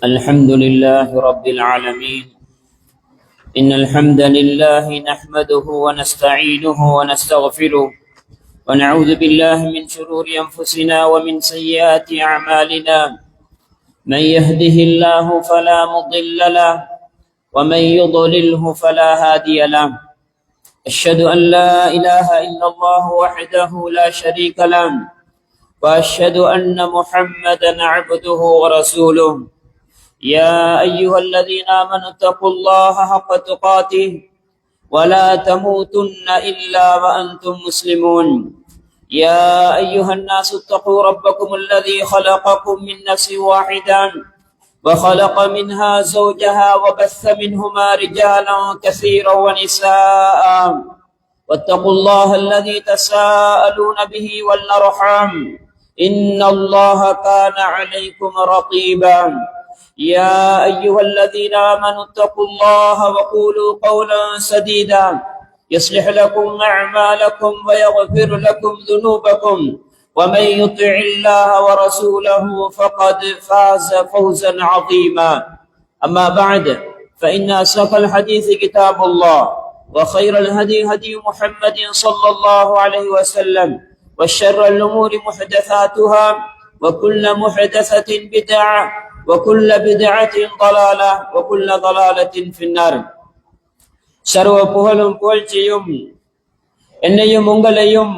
الحمد لله رب العالمين. إن الحمد لله نحمده ونستعينه ونستغفره ونعوذ بالله من شرور أنفسنا ومن سيئات أعمالنا. من يهده الله فلا مضل له ومن يضلله فلا هادي له. أشهد أن لا إله إلا الله وحده لا شريك له وأشهد أن محمدا عبده ورسوله. يا أيها الذين آمنوا اتقوا الله حق تقاته ولا تموتن إلا وأنتم مسلمون. يا أيها الناس اتقوا ربكم الذي خلقكم من نفس واحدة وخلق منها زوجها وبث منهما رجالا كثيرا ونساء واتقوا الله الذي تساءلون به والأرحام إن الله كان عليكم رقيبا. يا أيها الذين آمنوا اتقوا الله وقولوا قولا سديدا يصلح لكم أعمالكم ويغفر لكم ذنوبكم ومن يطع الله ورسوله فقد فاز فوزا عظيما. أما بعد فإن أصدق الحديث كتاب الله وخير الهدي هدي محمد صلى الله عليه وسلم وشر الأمور محدثاتها وكل محدثة بدعة وكل بدعة ضلالة وكل ضلالة في النار. சர்வ புகழும் புகழ்ச்சியும் என்னையும் உங்களையும்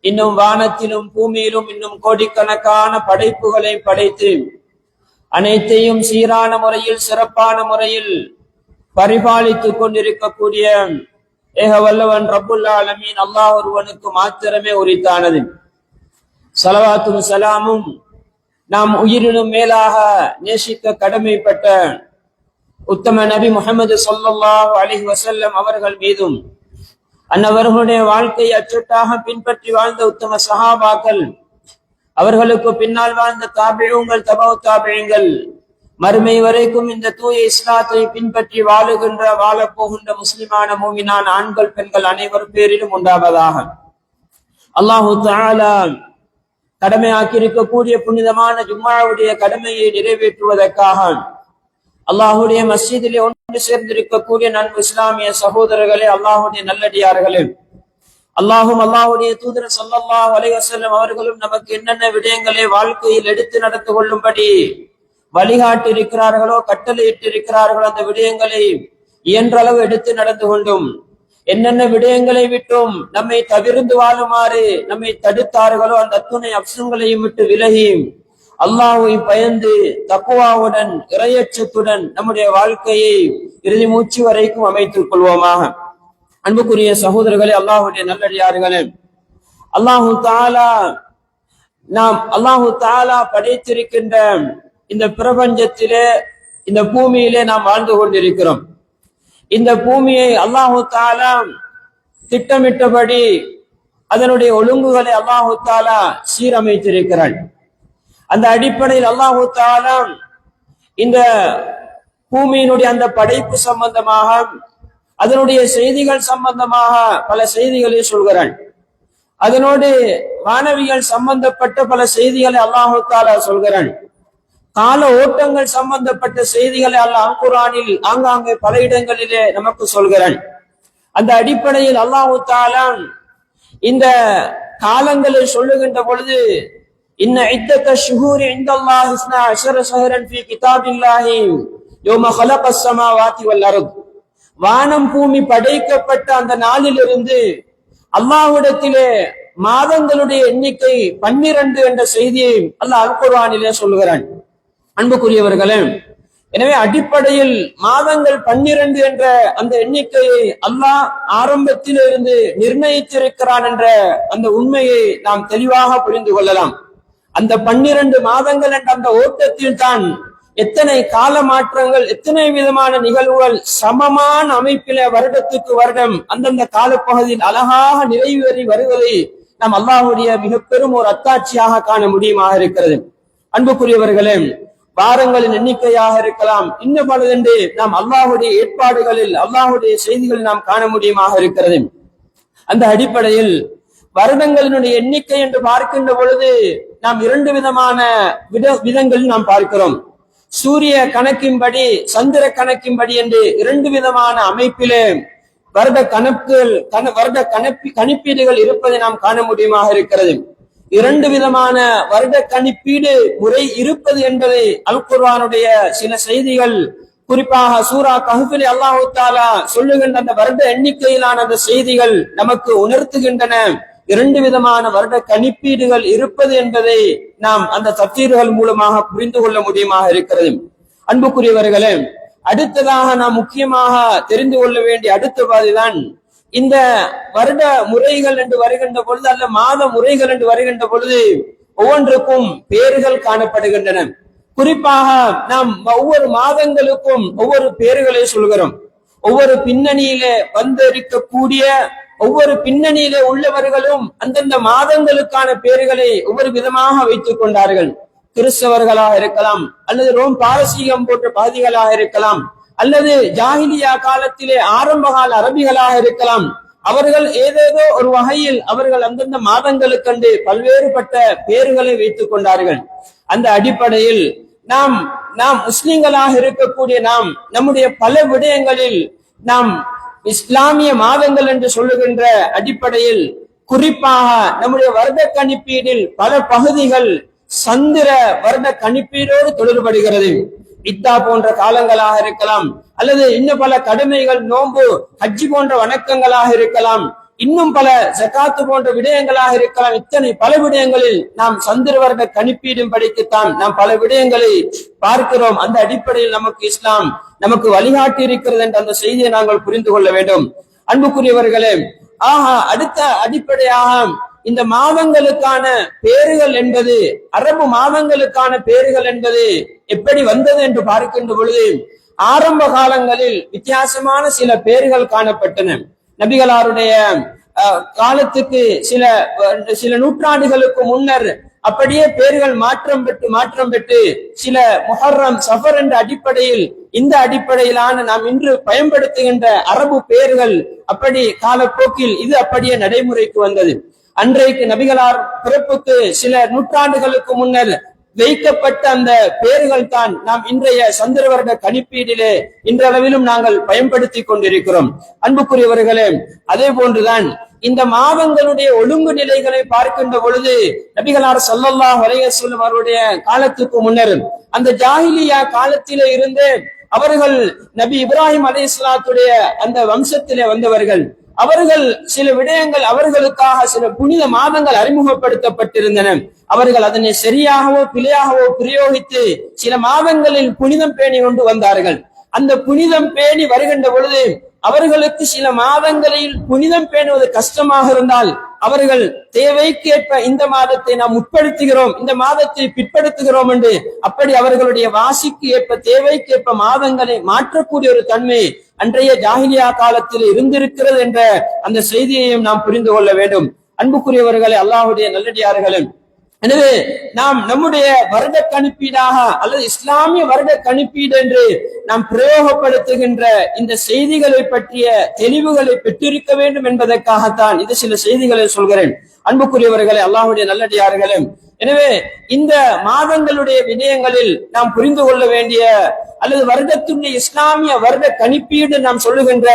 இன்னும் வானத்திலும் பூமியிலும் இன்னும் கோடிக்கணக்கான படைப்புகளை படைத்து அனைத்தையும் சீரான முறையில் சிறப்பான முறையில் பரிபாலித்துக் கொண்டிருக்கக்கூடிய ஏக வல்லவன் ரப்புல் ஆலமீன் அல்லாஹ் ஒருவனுக்கு மாத்திரமே உரித்தானது. ஸலவாத்தும் ஸலாமும் நாம் உயிரினும் மேலாக நேசிக்க கடமைப்பட்ட உத்தம நபி முஹம்மது ஸல்லல்லாஹு அலைஹி வஸல்லம் அவர்கள் மீதும் அன்னவர்களுடைய வாழ்க்கையை அச்சட்டாக பின்பற்றி வாழ்ந்த உத்தம சஹாபாக்கள், அவர்களுக்கு பின்னால் வாழ்ந்த தாபிஊங்கள், தபவு தாபிஈங்கள், மறுமை வரைக்கும் இந்த தூய இஸ்லாத்தை பின்பற்றி வாழப்போகின்ற முஸ்லிமான மூமினான ஆண்கள் பெண்கள் அனைவரும் பேரிலும் உண்டாவதாக. அல்லாஹு தஆலா கடமையாக்கியிருக்கக்கூடிய புனிதமான ஜும்மாவுடைய கடமையை நிறைவேற்றுவதற்காக அல்லாஹுடைய மஸ்ஜிதிலே ஒன்று சேர்ந்திருக்கக்கூடிய நண்பு இஸ்லாமிய சகோதரர்களே, அல்லாஹுடைய நல்லடியார்களே, அல்லாஹுடைய தூதர் ஸல்லல்லாஹு அலைஹி வஸல்லம் அவர்களும் நமக்கு என்னென்ன விடயங்களை வாழ்க்கையில் எடுத்து நடந்து கொள்ளும்படி வழிகாட்டி இருக்கிறார்களோ, கட்டளையிட்டு இருக்கிறார்களோ, அந்த விடயங்களை இயன்றளவு எடுத்து நடந்து கொண்டும் என்னென்ன விடயங்களை விட்டும் நம்மை தவிர்ந்து வாழுமாறு நம்மை தடுத்தார்களோ அந்த அத்துணை அம்சங்களையும் விட்டு விலகி அல்லாஹ்வை பயந்து தக்வாவுடன் இறையச்சத்துடன் நம்முடைய வாழ்க்கையை இறுதி மூச்சு வரைக்கும் அமைத்துக் கொள்வோமாக. அன்புக்குரிய சகோதரர்களே, அல்லாஹுடைய நல்லடியார்களே, அல்லாஹு தஆலா படைத்திருக்கின்ற இந்த பிரபஞ்சத்திலே, இந்த பூமியிலே நாம் வாழ்ந்து கொண்டிருக்கிறோம். இந்த பூமியை அல்லாஹு தஆலா திட்டமிட்டபடி அதனுடைய ஒழுங்குகளை அல்லாஹு தஆலா சீரமைத்திருக்கிறான். அந்த அடிப்படையில் அல்லாஹு தஆலா இந்த பூமியினுடைய அந்த படைப்பு சம்பந்தமாக, அதனுடைய செய்திகள் சம்பந்தமாக பல செய்திகளை சொல்கிறான். அதனோடு மாணவிகள் சம்பந்தப்பட்ட பல செய்திகளை அல்லாஹு தஆலா சொல்கிறான். கால ஓட்டங்கள் சம்பந்தப்பட்ட செய்திகளை அல்லாஹ் குர்ஆனில் ஆங்காங்கே பல இடங்களிலே நமக்கு சொல்கிறான். அந்த அடிப்படையில் அல்லாஹு தஆலா இந்த காலங்களை சொல்லுகின்ற பொழுது, இன்ன இத்தக ஷுஹூரி இன்தல்லாஹி 12 ஷஹரன் ஃபீ கிதாபில்லாஹி யௌம ஹலகஸ் ஸமாவாதி வல் அர்த். வானம் பூமி படைக்கப்பட்ட அந்த நாளிலிருந்து அல்லாஹ்விடத்திலே மாதங்களுடைய எண்ணிக்கை 12 என்ற செய்தியை அல்லாஹ் அல் குர்ஆனிலே சொல்கிறான். அன்புக்குரியவர்களே, எனவே அடிப்படையில் மாதங்கள் 12 என்ற அந்த எண்ணிக்கையை அல்லாஹ் ஆரம்பத்திலிருந்து நிர்ணயித்திருக்கிறான் என்ற அந்த உண்மையை நாம் தெளிவாக புரிந்து கொள்ளலாம். அந்த 12 மாதங்கள் என்ற அந்த ஓட்டத்தில் தான் எத்தனை கால மாற்றங்கள், எத்தனை விதமான நிகழ்வுகள் சமமான அமைப்பில வருடத்துக்கு வருடம் அந்தந்த காலப்பகுதியில் அழகாக நிறைவேறி வருவதை நாம் அல்லாஹ்வுடைய மிக பெரும் ஒரு அத்தாட்சியாக காண முடியுமாக இருக்கிறது. அன்புக்குரியவர்களே, வாரங்களின் எண்ணிக்கையாக இருக்கலாம், இன்னும் பலதென்று நாம் அல்லாஹ்வுடைய ஏற்பாடுகளில் அல்லாஹ்வுடைய செய்திகளில் நாம் காண முடியுமாக இருக்கிறது. அந்த அடிப்படையில் வருடங்களினுடைய எண்ணிக்கை என்று பார்க்கின்ற பொழுது நாம் இரண்டு விதமான விதங்களில் நாம் பார்க்கிறோம். சூரிய கணக்கின்படி சந்திர கணக்கின்படி என்று இரண்டு விதமான அமைப்பிலே வருட கணிப்பீடுகள் இருப்பதை நாம் காண முடியுமாக இருக்கிறது. இரண்டு விதமான வருட கணிப்பீடு முறை இருப்பது என்பதை அல் குர்ஆனுடைய சில செய்திகள், குறிப்பாக சூரா கஹ்ஃபிலே அல்லாஹ் தஆலா சொல்லுகின்ற அந்த வருட எண்ணிக்கையிலான அந்த செய்திகள் நமக்கு உணர்த்துகின்றன. இரண்டு விதமான வருட கணிப்பீடுகள் இருப்பது என்பதை நாம் அந்த தஃசீர்கள் மூலமாக புரிந்து கொள்ள முடியுமாக இருக்கிறது. அன்புக்குரியவர்களே, அடுத்ததாக நாம் முக்கியமாக தெரிந்து கொள்ள வேண்டிய அடுத்த பாதிதான் இந்த வருட முறைகள் என்று வருகின்ற பொழுது, அல்ல மாத முறைகள் என்று வருகின்ற பொழுது ஒவ்வொன்றுக்கும் பேர்கள் காணப்படுகின்றன. குறிப்பாக நாம் ஒவ்வொரு மாதங்களுக்கும் ஒவ்வொரு பேர்களை சொல்கிறோம். ஒவ்வொரு பின்னணியிலே வந்திருக்கக்கூடிய ஒவ்வொரு பின்னணியிலே உள்ளவர்களும் அந்தந்த மாதங்களுக்கான பேர்களை ஒவ்வொரு விதமாக வைத்துக் கொண்டார்கள். கிறிஸ்தவர்களாக இருக்கலாம், அல்லது ரோம் பாரசீகம் போன்ற பகுதிகளாக இருக்கலாம், அல்லது ஜாஹிலியா காலத்திலே ஆரம்பகால அரபிகளாக இருக்கலாம். அவர்கள் ஏதேதோ ஒரு வகையில் அவர்கள் அந்தந்த மாதங்களுக்கண்டு பல்வேறுபட்ட பேர்களை வைத்துக் கொண்டார்கள். அந்த அடிப்படையில் நாம் முஸ்லிம்களாக இருக்கக்கூடிய நாம் நம்முடைய பல விடயங்களில் நாம் இஸ்லாமிய மாதங்கள் என்று சொல்லுகின்ற அடிப்படையில், குறிப்பாக நம்முடைய வருட கணிப்பீடில் பல பகுதிகள் சந்திர வருட கணிப்பீடோடு தொடர்படுகிறது. இத்தா போன்ற காலங்களாக இருக்கலாம், அல்லது இன்னும் பல கடமைகள், நோன்பு, ஹஜ்ஜி போன்ற வணக்கங்களாக இருக்கலாம், இன்னும் பல ஜகாத்து போன்ற விடயங்களாக இருக்கலாம். இத்தனை பல விடயங்களில் நாம் சந்திர வருட கணிப்பீடும் படிக்கத்தான் நாம் பல விடயங்களை பார்க்கிறோம். அந்த அடிப்படையில் நமக்கு இஸ்லாம் நமக்கு வழிகாட்டி இருக்கிறது என்ற அந்த செய்தியை நாங்கள் புரிந்து கொள்ள வேண்டும். அன்புக்குரியவர்களே, அடுத்த அடிப்படையாக இந்த மாதங்களுக்கான பேர்கள் என்பது, அரபு மாதங்களுக்கான பேர்கள் என்பது எப்படி வந்தது என்று பார்க்கின்ற பொழுது, ஆரம்ப காலங்களில் வித்தியாசமான சில பேர்கள் காணப்பட்டன. நபிகளாருடைய காலத்துக்கு சில நூற்றாண்டுகளுக்கு முன்னர் அப்படியே பேர்கள் மாற்றம் பெற்று சில முஹர்ரம், சஃபர் என்ற அடிப்படையில், இந்த அடிப்படையிலான நாம் இன்று பயன்படுத்துகின்ற அரபு பெயர்கள் அப்படி காலப்போக்கில் இது அப்படியே நடைமுறைக்கு வந்தது. அன்றைக்கு நபிகளார் பிறப்புக்கு சில நூற்றாண்டுகளுக்கு முன்னர் வைக்கப்பட்ட அந்த பெயர்கள் தான் நாம் இன்றைய சந்திர வருட கணிப்பீடிலே இன்றளவிலும் நாங்கள் பயன்படுத்தி கொண்டிருக்கிறோம். அன்புக்குரியவர்களே, அதே போன்றுதான் இந்த மாதங்களுடைய ஒழுங்கு நிலைகளை பார்க்கின்ற பொழுது நபிகளார் ஸல்லல்லாஹு அலைஹி வஸல்லம் அவருடைய காலத்துக்கு முன்னர் அந்த ஜாஹிலியா காலத்திலே இருந்து அவர்கள் நபி இப்ராஹிம் அலைஹிஸ்ஸலாத்துடைய அந்த வம்சத்திலே வந்தவர்கள். அவர்கள் சில விடயங்கள், அவர்களுக்காக சில புனித மாதங்கள் அறிமுகப்படுத்தப்பட்டிருந்தன. அவர்கள் அதனை சரியாகவோ பிழையாகவோ பிரயோகித்து சில மாதங்களில் புனிதம் பேணி கொண்டு வந்தார்கள். அந்த புனிதம் பேணி வருகின்ற பொழுது அவர்களுக்கு சில மாதங்களில் புனிதம் பேணுவது கஷ்டமாக இருந்தால் அவர்கள் தேவைக்கேற்ப இந்த மாதத்தை நாம் உட்படுத்துகிறோம், இந்த மாதத்தை பிற்படுத்துகிறோம் என்று அப்படி அவர்களுடைய வாசிக்கு ஏற்ப தேவைக்கேற்ப மாதங்களை மாற்றக்கூடிய ஒரு தன்மை அன்றைய ஜாஹிலியா காலத்தில் இருந்திருக்கிறது என்ற அந்த செய்தியையும் நாம் புரிந்து கொள்ள வேண்டும். அன்புக்குரியவர்களே, அல்லாஹ்வுடைய நல்லடியார்களே, எனவே நாம் நம்முடைய வருட கணிப்பீடாக அல்லது இஸ்லாமிய வருட கணிப்பீடு என்று நாம் பிரயோகப்படுத்துகின்ற இந்த செய்திகளை பற்றிய தெளிவுகளை பெற்றிருக்க வேண்டும் என்பதற்காகத்தான் இது சில செய்திகளை சொல்கிறேன். அன்புக்குரியவர்களே, அல்லாஹ்வுடைய நல்லடியார்களே, எனவே இந்த மாதங்களுடைய விடயங்களில் நாம் புரிந்து கொள்ள வேண்டிய அல்லது வருடத்துடைய இஸ்லாமிய வருட கணிப்பீடு நாம் சொல்லுகின்ற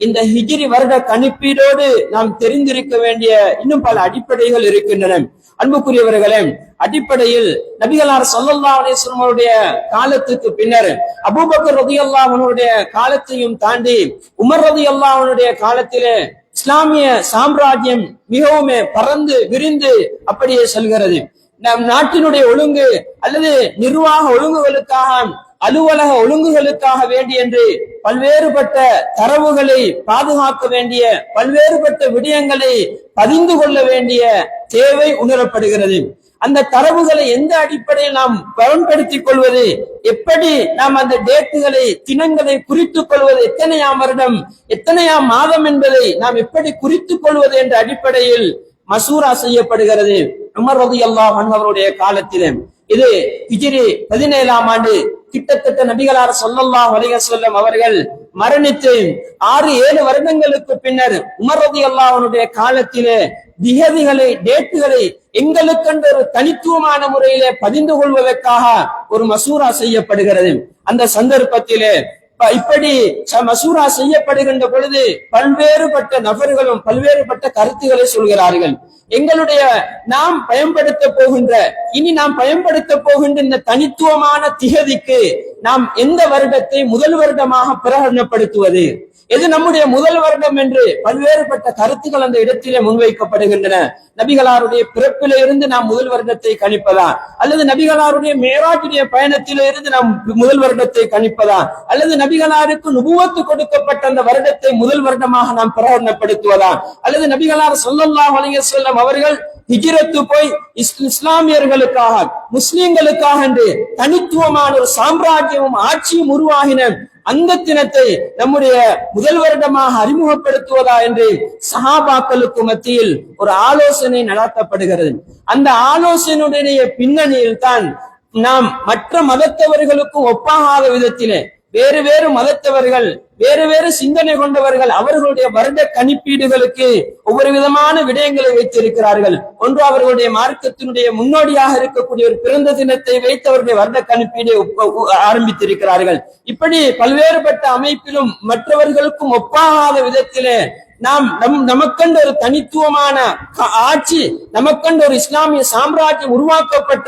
இந்த ஹிஜ்ரி வருட கணிப்பீடோடு நாம் தெரிந்திருக்க வேண்டிய இன்னும் பல அடிப்படைகள் இருக்கின்றன. அன்புக்குரியவர்களே, அடிப்படையில் நபிகளார் ஸல்லல்லாஹு அலைஹி வஸல்லம் அவருடைய காலத்துக்கு பின்னர் அபூபக்கர் ரலியல்லாஹு அன்ஹுடைய காலத்தையும் தாண்டி உமர் ரலியல்லாஹு அன்ஹுடைய காலத்திலே இஸ்லாமிய சாம்ராஜ்யம் மிகவும் பறந்து விரிந்து அப்படியே செல்கிறது. நம் நாட்டினுடைய ஒழுங்கு அல்லது நிர்வாக ஒழுங்குகளுக்காக, அலுவலக ஒழுங்குகளுக்காக வேண்டி என்று பல்வேறுபட்ட தரவுகளை பாதுகாக்க வேண்டிய, பல்வேறுபட்ட விடயங்களை பதிந்து கொள்ள வேண்டிய தேவை உணரப்படுகிறது. அந்த தரவுகளை எந்த அடிப்படையில் நாம் பயன்படுத்திக் கொள்வது, எப்படி நாம் அந்த டேட்டுகளை, தினங்களை குறித்துக் கொள்வது, எத்தனையாம் வருடம், எத்தனையாம் மாதம் என்பதை நாம் எப்படி குறித்துக் கொள்வது என்ற அடிப்படையில் மசூரா செய்யப்படுகிறது. உமர் ரலியல்லாஹு அன்ஹு அவருடைய காலத்திலே இது ஹிஜ்ரி 17ஆம் ஆண்டு, கிட்டத்தட்ட நபிகளார் ஸல்லல்லாஹு அலைஹி வஸல்லம் அவர்கள் மரணித்து 6-7 வருடங்களுக்கு பின்னர் உமர் ரலியல்லாஹு அன்ஹுடைய காலத்திலே திகதிகளை டேட்டுகளை எங்களுக்கென்று ஒரு தனித்துவமான முறையிலே பதிந்து கொள்வதற்காக ஒரு மசூரா செய்யப்படுகிறது. அந்த சந்தர்ப்பத்திலே இப்படி மசூரா செய்யப்படுகின்ற பொழுது பல்வேறுபட்ட நபர்களும் பல்வேறுபட்ட கருத்துக்களை சொல்கிறார்கள். எங்களுடைய நாம் பயன்படுத்த போகின்ற இந்த தனித்துவமான திகதிக்கு நாம் எந்த வருடத்தை முதல் வருடமாக பிரகடனப்படுத்துவது, எது நம்முடைய முதல் வருடம் என்று பல்வேறுபட்ட கருத்துக்கள் அந்த இடத்திலே முன்வைக்கப்படுகின்றன. நபிகளாருடைய பிறப்பில இருந்து நாம் முதல் வருடத்தை கணிப்பதா, அல்லது நபிகளாருடைய மேராஜுடைய பயணத்தில இருந்து நாம் முதல் வருடத்தை கணிப்பதா, அல்லது நபிகளாருக்கு நுபுவத்து கொடுக்கப்பட்ட அந்த வருடத்தை முதல் வருடமாக நாம் பிரகடனப்படுத்துவதா, அல்லது நபிகளார் ஸல்லல்லாஹு அலைஹி வஸல்லம் அவர்கள் ஹிஜ்ரத்து போய் இஸ்லாமியர்களுக்காக முஸ்லிம்களுக்காக என்று தனித்துவமான ஒரு சாம்ராஜ்யமும் ஆட்சியும் உருவாகின அந்த தினத்தை நம்முடைய முதல் வருடமாக அறிமுகப்படுத்துவதா என்று சஹாபாக்களுக்கு மத்தியில் ஒரு ஆலோசனை நடத்தப்படுகிறது. அந்த ஆலோசனையுடைய பின்னணியில் தான் நாம் மற்ற மதத்தவர்களுக்கும் ஒப்பாகாத விதத்திலே வேறு வேறு மதத்தவர்கள் வேறு வேறு சிந்தனை கொண்டவர்கள் அவர்களுடைய வருட கணிப்பீடுகளுக்கு ஒவ்வொரு விதமான விடயங்களை வைத்திருக்கிறார்கள். ஒன்று அவர்களுடைய மார்க்கத்தினுடைய முன்னோடியாக இருக்கக்கூடிய ஒரு பிறந்த தினத்தை வைத்து அவருடைய வருட கணிப்பீடை ஆரம்பித்திருக்கிறார்கள். இப்படி பல்வேறுபட்ட அமைப்பிலும் மற்றவர்களுக்கும் ஒப்பாகாத விதத்திலே நாம் நமக்கென்று ஒரு தனித்துவமான ஆட்சி, நமக்கென்று ஒரு இஸ்லாமிய சாம்ராஜ்யம் உருவாக்கப்பட்ட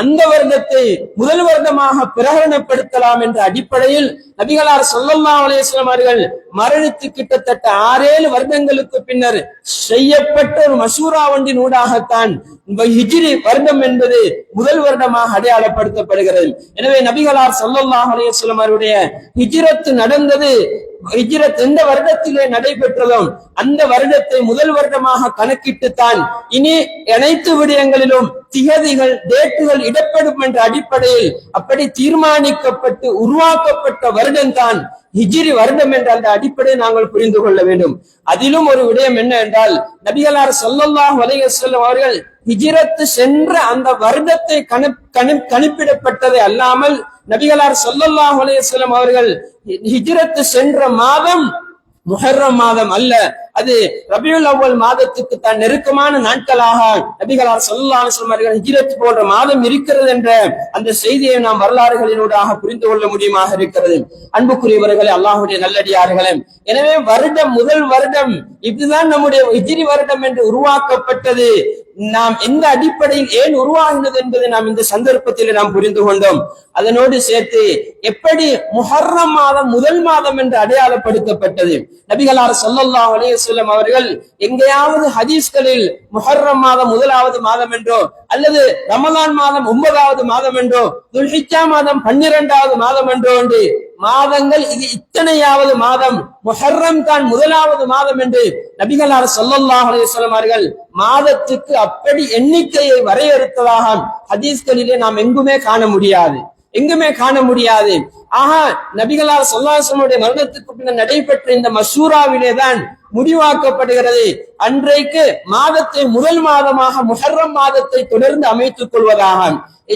அந்த வருடத்தை முதல் வருடமாக பிரகடனப்படுத்தலாம் என்ற அடிப்படையில் நபிகளார் ஸல்லல்லாஹு அலைஹி வஸல்லம் அவர்கள் மரணித்து கிட்டத்தட்ட 6-7 வருடங்களுக்கு பின்னர் செய்யப்பட்ட ஒரு மசூரா ஒன்றின் ஊடாகத்தான் ஹிஜ்ரி வருடம் என்பது முதல் வருடமாக அடையாளப்படுத்தப்படுகிறது. எனவே நபிகளார் ஸல்லல்லாஹு அலைஹி வஸல்லம் அவருடைய ஹிஜ்ரத் நடந்தது, ஹிஜ்ரத் எந்த வருடத்திலே நடைபெற்றதோ அந்த வருடத்தை முதல் வருடமாக கணக்கிட்டுத்தான் இனி அனைத்து விடயங்களிலும் திகதிகள் டேட்டுகள் இடப்படும் என்ற அடிப்படையில் அப்படி தீர்மானிக்கப்பட்டு உருவாக்கப்பட்ட வருடம் தான் ஹிஜ்ரி வருடம் என்ற அந்த அடிப்படையை நாங்கள் புரிந்து கொள்ள வேண்டும். அதிலும் ஒரு விடயம் என்ன என்றால் நபிகளார் ஸல்லல்லாஹு அலைஹி வஸல்லம் அவர்கள் ஹிஜ்ரத் சென்ற அந்த வருடத்தை கணிப்பிடப்பட்டதை அல்லாமல் நபிகளார் ஸல்லல்லாஹு அலைஹி வஸல்லம் அவர்கள் ஹிஜ்ரத் சென்ற மாதம் முஹர்ரம் மாதம் அல்ல, அது ரபியுல் அவ்வல் மாதத்துக்கு தான் நெருக்கமான நாட்களாக நபிகளார் ஸல்லல்லாஹு அலைஹி வஸல்லம் அவர்கள் ஹிஜ்ரத் போன்ற மாதம் இருக்கிறது என்ற அந்த செய்தியை நாம் வரலாறுகளினூடாக புரிந்து கொள்ள முடியுமாக இருக்கிறது. அன்புக்குரியவர்களே, அல்லாஹ்வுடைய நல்லடியார்களே, எனவே வருடம் முதல் வருடம் இதுதான் நம்முடைய ஹிஜ்ரி வருடம் என்று உருவாக்கப்பட்டது. நாம் எந்த அடிப்படையில் ஏன் உருவாகினது என்பதை நாம் இந்த சந்தர்ப்பத்தில் நாம் புரிந்து கொண்டோம். அதனோடு சேர்த்து எப்படி முஹர்ரம் மாதம் முதல் மாதம் என்று அடையாளப்படுத்தப்பட்டது. நபிகளார் ஸல்லல்லாஹு அலைஹி வஸல்லம் அவர்கள் எங்கேயாவது ஹதீஸ்களில் முஹர்ரம் மாதம் முதலாவது மாதம் என்றோ அல்லது ரமலான் மாதம் 9வது மாதம் என்றோ துல்ஹிஜ்ஜா மாதம் 12வது மாதம் என்றோ என்று மாதங்கள் இது இத்தனையாவது மாதம் முஹர்ரம் தான் முதலாவது மாதம் என்று நபிகளார் ஸல்லல்லாஹு அலைஹி வஸல்லம் அவர்கள் மாதத்துக்கு அப்படி எண்ணிக்கையை வரையறுத்ததாக ஹதீஸ்களிலே நாம் எங்குமே காண முடியாது. ஆக நபிகளார் ஸல்லல்லாஹு அலைஹி வஸல்லம் மரணத்துக்கு பின்னர் நடைபெற்ற இந்த மசூராவிலே தான் முடிவாக்கப்படுகிறது. அன்றைக்கு மாதத்தை முதல் மாதமாக முஹர்ரம் மாதத்தை தொடர்ந்து அமைத்துக் கொள்வதாக.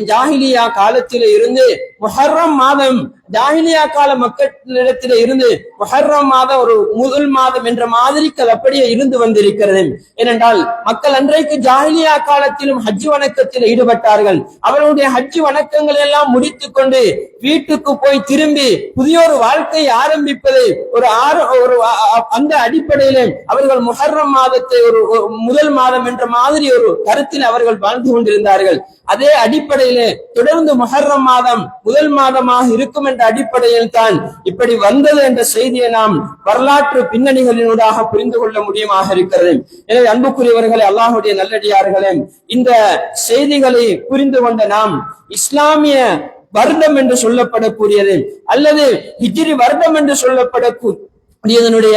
ஜாஹிலியா காலத்திலே இருந்து முஹர்ரம் மாதம், ஜாஹிலியா கால மக்களிடத்திலே இருந்து முஹர்ரம் மாதம் ஒரு முதல் மாதம் என்ற மாதிரிக்கு அது அப்படியே இருந்து வந்திருக்கிறது. ஏனென்றால் மக்கள் அன்றைக்கு ஜாஹிலியா காலத்திலும் ஹஜ் வணக்கத்தில் ஈடுபட்டார்கள். அவர்களுடைய ஹஜ் வணக்கங்கள் எல்லாம் முடித்துக் கொண்டு வீட்டுக்கு போய் திரும்பி புதிய ஒரு வாழ்க்கையை ஆரம்பிப்பது அந்த அடிப்படையிலே அவர்கள் முஹர்ரம் மாதத்தை ஒரு முதல் மாதம் என்ற மாதிரி ஒரு கருத்தில் அவர்கள் வாழ்ந்து கொண்டிருந்தார்கள். அதே அடிப்படையிலே தொடர்ந்து முஹர்ரம் மாதம் முதல் மாதமாக இருக்கும் என்ற அடிப்படையில் தான் இப்படி வந்தது என்ற செய்தியை நாம் வரலாற்று பின்னணிகளினூடாக புரிந்து கொள்ள முடியுமாக இருக்கிறது. எனவே அன்புக்குரியவர்களே, அல்லாஹ்வுடைய நல்லடியார்களே, இந்த செய்திகளை புரிந்து கொண்ட நாம் இஸ்லாமிய வருடம் என்று சொல்லப்படக்கூடியது அல்லது ஹிஜ்ரி வருடம் என்று சொல்லப்படக்கூடியதனுடைய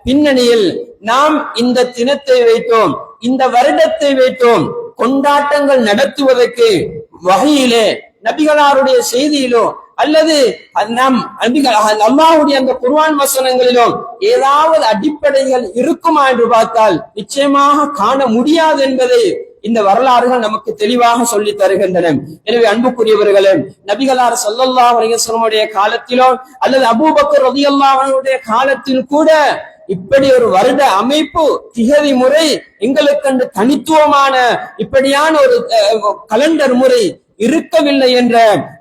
பின்னணியில் நாம் இந்த தினத்தை வைத்தோம், இந்த வருடத்தை வைத்தோம் கொண்டாட்டங்கள் நடத்துவதற்கு வகையிலே நபிகளாருடைய செய்தியிலோ அல்லது நாம் அல்லாஹ்வுடைய அந்த குர்ஆன் வசனங்களிலோ ஏதாவது அடிப்படைகள் இருக்குமா என்று பார்த்தால் நிச்சயமாக காண முடியாது என்பதை இந்த வரலாறுகள் நமக்கு தெளிவாக சொல்லி தருகின்றன. எனவே அன்புக்குரியவர்களே, நபிகளார் ஸல்லல்லாஹு அலைஹி வஸல்லம் காலத்திலோ அல்லது அபூபக்கர் ரலியல்லாஹு அன்ஹுடைய காலத்தில் கூட இப்படி ஒரு வருட அமைப்பு திகதி முறை எங்களுக்கு தனித்துவமான இப்படியான ஒரு கலண்டர் முறை இருக்கவில்லை என்ற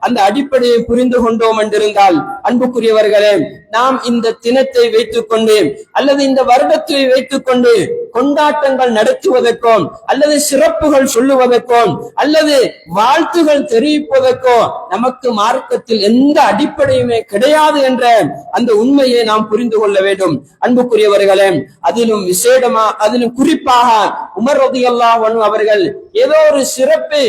அந்த அடிப்படையை புரிந்து கொண்டோம் என்றிருந்தால், அன்புக்குரியவர்களே, நாம் இந்த தினத்தை வைத்துக் கொண்டு அல்லது இந்த வருடத்தை வைத்துக் கொண்டு கொண்டாட்டங்கள் நடத்துவதற்கோ அல்லது சிறப்புகள் சொல்லுவதற்கோ அல்லது வாழ்த்துகள் தெரிவிப்பதற்கோ நமக்கு மார்க்கத்தில் எந்த அடிப்படையுமே கிடையாது என்ற அந்த உண்மையை நாம் புரிந்து கொள்ள வேண்டும். அன்புக்குரியவர்களே, அதிலும் விசேடமா, அதிலும் குறிப்பாக உமர் ரலியல்லாஹு அன்ஹு அவர்கள் ஏதோ ஒரு சிறப்பு,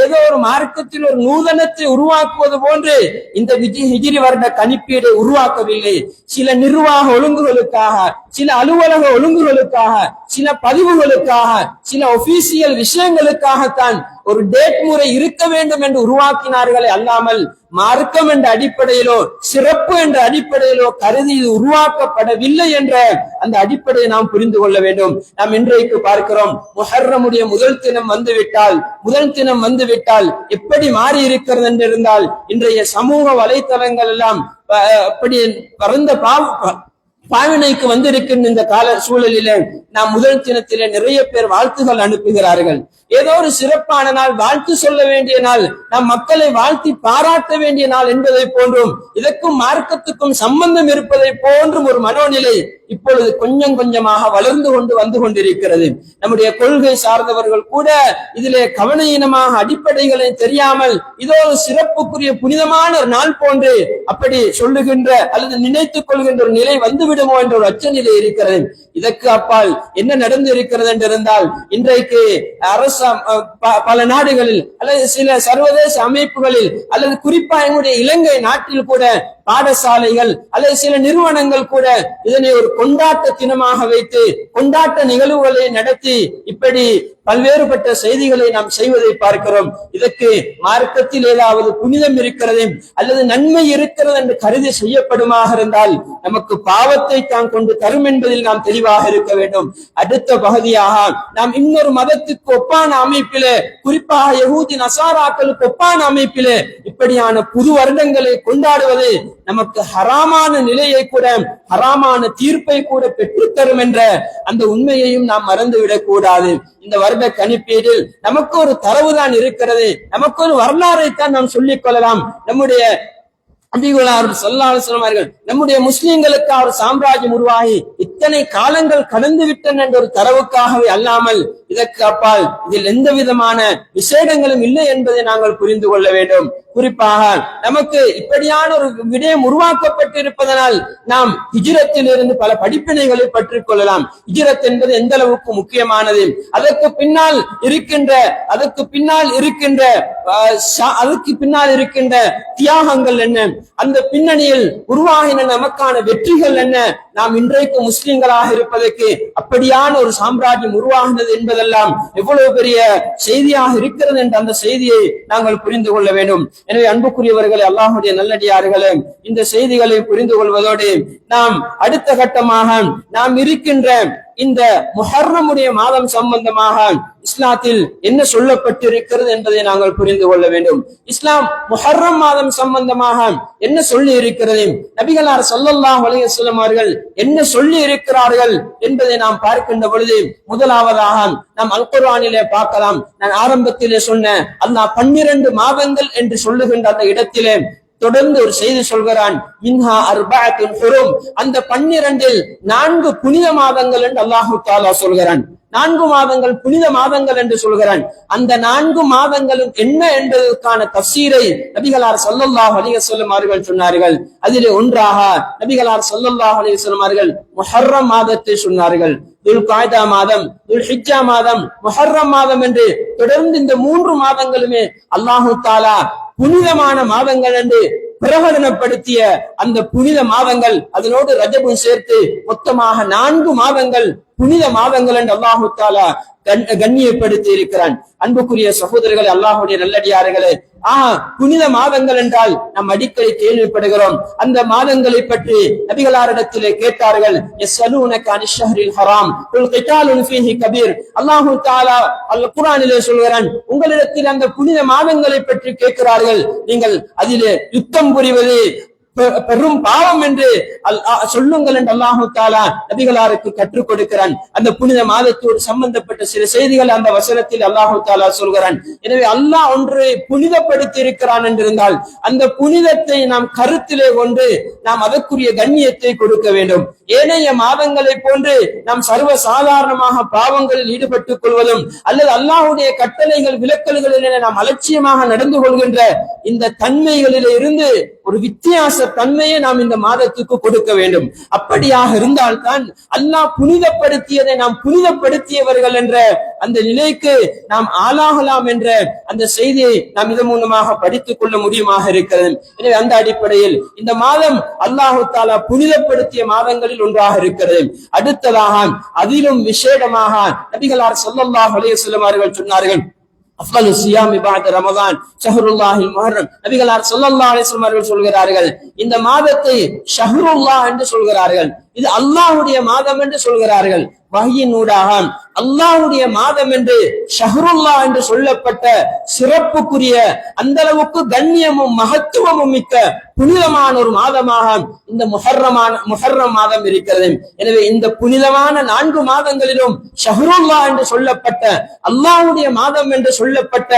ஏதோ ஒரு மார்க்கத்தில் ஒரு நூதனத்தை உருவாக்குவது போன்று இந்த ஹிஜ்ரி வருட கணிப்பீடை உருவாக்கவில்லை. சில நிர்வாக ஒழுங்குகளுக்காக, சில அலுவலக ஒழுங்குகளுக்காக, சில பதிவுகளுக்காக, சில ஒபிஷியல் விஷயங்களுக்காகத்தான் ஒரு டேட் முறை இருக்க வேண்டும் என்று உருவாக்கினார்களே அல்லாமல் மார்க்கம் என்ற அடிப்படையிலோ சிறப்பு என்ற அடிப்படையிலோ கருதி இது உருவாக்கப்படவில்லை என்ற அந்த அடிப்படையை நாம் புரிந்து கொள்ள வேண்டும். நாம் இன்றைக்கு பார்க்கிறோம், முஹர்ரமுடைய முதல் தினம் வந்துவிட்டால் எப்படி மாறி இருக்கிறது என்று இருந்தால், இன்றைய சமூக வலைத்தளங்கள் எல்லாம் அப்படி பரந்த பாவனைக்கு வந்திருக்கின்ற இந்த கால சூழலிலே நாம் முதல் தினத்திலே நிறைய பேர் வாழ்த்துகள் அனுப்புகிறார்கள். ஏதோ ஒரு சிறப்பான நாள், வாழ்த்து சொல்ல வேண்டிய நாள், நாம் மக்களை வாழ்த்தி பாராட்ட வேண்டிய நாள் என்பதை போன்றும் இதற்கும் மார்க்கத்துக்கும் சம்பந்தம் இருப்பதை போன்றும் ஒரு மனோநிலை இப்பொழுது கொஞ்சம் கொஞ்சமாக வளர்ந்து கொண்டு வந்து கொண்டிருக்கிறது. நம்முடைய கொள்கை சார்ந்தவர்கள் கூட இதிலே கவனஈனமாக அடிப்படைகளை தெரியாமல் இதோ ஒரு சிறப்புக்குரிய புனிதமான ஒரு நாள் போன்று அப்படி சொல்லுகின்ற அல்லது நினைத்துக் கொள்கின்ற ஒரு நிலை வந்துவிடுமோ என்ற ஒரு அச்ச நிலை இருக்கிறது. இதற்கு அப்பால் என்ன நடந்து இருக்கிறது என்றிருந்தால், இன்றைக்கு அரசு பல நாடுகளில் அல்லது சில சர்வதேச அமைப்புகளில் அல்லது குறிப்பா எங்களுடைய இலங்கை நாட்டில் கூட பாடசாலைகள் அல்லது சில நிறுவனங்கள் கூட இதனை ஒரு கொண்டாட்ட தினமாக வைத்து கொண்டாட்ட நிகழ்வுகளை நடத்தி இப்படி பல்வேறுபட்ட செய்திகளை நாம் செய்வதை பார்க்கிறோம். இதற்கு மார்க்கத்தில் ஏதாவது புனிதம் இருக்கிறது அல்லது நன்மை இருக்கிறது என்று கருதி செய்யப்படுமாக இருந்தால் நமக்கு பாவத்தை தான் கொண்டு தரும் என்பதில் நாம் தெளிவாக இருக்க வேண்டும். அடுத்த பகுதியாக நாம் இன்னொரு மதத்துக்கு ஒப்பான அமைப்பிலே, குறிப்பாக யஹூதி நசாராக்களுக்கு ஒப்பான அமைப்பிலே இப்படியான புது வருடங்களை கொண்டாடுவது நமக்கு ஹராமான நிலையை கூட, ஹராமான தீர்ப்பை கூட பெற்றுத்தரும் என்ற அந்த உண்மையையும் நாம் மறந்துவிடக் கூடாது. இந்த வருட கணிப்பீடில் நமக்கு ஒரு தரவுதான் இருக்கிறது, நமக்கு ஒரு வரலாறைத்தான் நாம் சொல்லிக் கொள்ளலாம். நம்முடைய நம்முடைய முஸ்லிம்களுக்கு ஒரு சாம்ராஜ்யம் உருவாகி இத்தனை காலங்கள் கடந்து விட்டன என்ற ஒரு தரவுக்காகவே அல்லாமல் இதற்கு அப்பால் இதில் எந்த விதமான விசேடங்களும் இல்லை என்பதை நாங்கள் புரிந்து கொள்ள வேண்டும். குறிப்பாக நமக்கு இப்படியான ஒரு விடயம் உருவாக்கப்பட்டிருப்பதனால் நாம் ஹிஜ்ரத்தில் இருந்து பல படிப்பினைகளை பற்றிக் கொள்ளலாம். ஹிஜ்ரத் என்பது எந்த அளவுக்கு முக்கியமானது, அதற்கு பின்னால் இருக்கின்ற தியாகங்கள் என்ன, அந்த பின்னணியில் உருவாகின நமக்கான வெற்றிகள் என்ன, நாம் இன்றைக்கு முஸ்லிம்களாக இருப்பதற்கு அப்படியான ஒரு சாம்ராஜ்யம் உருவாகினது என்பதெல்லாம் எவ்வளவு பெரிய செய்தியாக இருக்கிறது என்ற அந்த செய்தியை நாங்கள் புரிந்து கொள்ள வேண்டும். எனவே அன்புக்குரியவர்களே, அல்லாஹ்வுடைய நல்லடியார்களே, இந்த செய்திகளை புரிந்து கொள்வதோடு நாம் அடுத்த கட்டமாக நாம் இருக்கின்ற இந்த முஹர்ரமுடைய மாதம் சம்பந்தமாக இஸ்லாத்தில் என்ன சொல்லப்பட்டிருக்கிறது என்பதை நாங்கள் புரிந்து கொள்ள வேண்டும். இஸ்லாம் முஹர்ரம் மாதம் சம்பந்தமாக என்ன சொல்லி இருக்கிறது, நபிகளார் ஸல்லல்லாஹு அலைஹி வஸல்லம் அவர்கள் என்ன சொல்லி இருக்கிறார்கள் என்பதை நாம் பார்க்கின்ற பொழுது, முதலாவதாக நாம் அல் குர்ஆனிலே பார்க்கலாம். நான் ஆரம்பத்திலே சொன்ன அல்லாஹ் 12 மாதங்கள் என்று சொல்லுகின்ற அந்த இடத்திலே தொடர்ந்து ஒரு செய்தி சொல்கிறான், மின்ஹா அர்பஅத்துன் ஹுரும், அந்த 12இல் 4 புனித மாதங்கள் என்று அல்லாஹு தஆலா சொல்கிறான். 4 மாதங்கள் புனித மாதங்கள் என்று சொல்கிறான். அந்த 4 மாதங்களும் என்ன என்பதற்கான தஃசீரை நபிகளார் ஸல்லல்லாஹு அலைஹி வஸல்லம் அவர்கள் சொன்னார்கள். அதிலே ஒன்றாக நபிகளார் ஸல்லல்லாஹு அலைஹி வஸல்லம் அவர்கள் முஹர்ரம் மாதத்தை சொன்னார்கள். துல்காய்தா மாதம், துல்ஹிஜ்ஜா மாதம், முஹர்ரம் மாதம் என்று தொடர்ந்து இந்த 3 மாதங்களுமே அல்லாஹு தஆலா புனிதமான மாதங்கள் என்று பிரகடனப்படுத்திய அந்த புனித மாதங்கள், அதனோடு ரஜபும் சேர்த்து மொத்தமாக 4 மாதங்கள் புனித மாதங்கள் என்று அல்லாஹு தஆலா கண்ணியப்படுத்தி இருக்கிறான். அன்புக்குரிய சகோதரர்களே, அல்லாஹ்வுடைய நல்லடியார்களே, புனித மாதங்கள் என்றால் நாம் அடிக்கடி கேள்விப்படுகிறோம். அந்த மாதங்களை பற்றி நபிகளாரிடத்திலே கேட்டார்கள். யஸ்அலூனக அனிஷ் ஷஹ்ரில் ஹராம் குல் கிதாலுன் ஃபீஹி கபீர். அல்லாஹு தஆலா அல் குர்ஆனிலே சொல்கிறான், உங்களிடத்தில் அந்த புனித மாதங்களை பற்றி கேட்கிறார்கள், நீங்கள் அதிலே யுத்தம் புரிவது பெரும் பாவம் என்று சொல்லுங்கள் என்று அல்லாஹு தாலா நபிகளாருக்கு கற்றுக் கொடுக்கிறான். அந்த புனித மாதத்தோடு சம்பந்தப்பட்ட சில செய்திகள் அந்த வசனத்தில் அல்லாஹு தாலா சொல்கிறான். எனவே அல்லாஹ் ஒன்று புனிதப்படுத்தி இருக்கிறான் என்றிருந்தால் அந்த புனிதத்தை நாம் கருத்திலே கொண்டு நாம் அதற்குரிய கண்ணியத்தை கொடுக்க வேண்டும். ஏனைய மாதங்களை போன்று நாம் சர்வ சாதாரணமாக பாவங்களில் ஈடுபட்டுக் கொள்வதும் அல்லது அல்லாஹ்வுடைய கட்டளைகள் விலக்கல்களிலே நாம் அலட்சியமாக நடந்து கொள்கின்ற இந்த தன்மைகளிலே இருந்து ஒரு வித்தியாச தன்மையை நாம் இந்த மாதத்துக்கு கொடுக்க வேண்டும். அப்படியாக இருந்தால்தான் அல்லாஹ் புனிதப்படுத்தியதை நாம் புனிதப்படுத்தியவர்கள் என்ற அந்த நிலைக்கு நாம் ஆளாகலாம் என்ற அந்த செய்தியை நாம் இதன் மூலமாக படித்துக் கொள்ள முடியுமாக இருக்கிறது. எனவே அந்த அடிப்படையில் இந்த மாதம் அல்லாஹு தாலா புனிதப்படுத்திய மாதங்களில் ஒன்றாக இருக்கிறது. அடுத்ததாக அதிலும் விசேடமாக நபிகளார் ஸல்லல்லாஹு அலைஹி வஸல்லம் அவர்கள் சொன்னார்கள், அஃலலு ஸியாமி பஅத ரமதான் ஷஹ்ருல்லாஹில் முஹர்ரம். நபிகளார் ஸல்லல்லாஹு அலைஹி வஸல்லம் அவர்கள் சொல்கிறார்கள், இந்த மாதத்தை ஷஹ்ருல்லாஹ் என்று சொல்கிறார்கள், இது அல்லாஹ்வுடைய மாதம் என்று சொல்கிறார்கள். வஹ்யினூடாக அல்லாஹ்வுடைய மாதம் என்று ஷஹ்ருல்லாஹ் என்று சொல்லப்பட்ட சிறப்புக்குரிய அந்த அளவுக்கு கண்ணியமும் மகத்துவமும் மிக்க புனிதமான ஒரு மாதமாக இந்த முஹர்ரம் மாதம் இருக்கிறது. எனவே இந்த புனிதமான 4 மாதங்களிலும் ஷஹ்ருல்லாஹ் என்று சொல்லப்பட்ட அல்லாஹ்வுடைய மாதம் என்று சொல்லப்பட்ட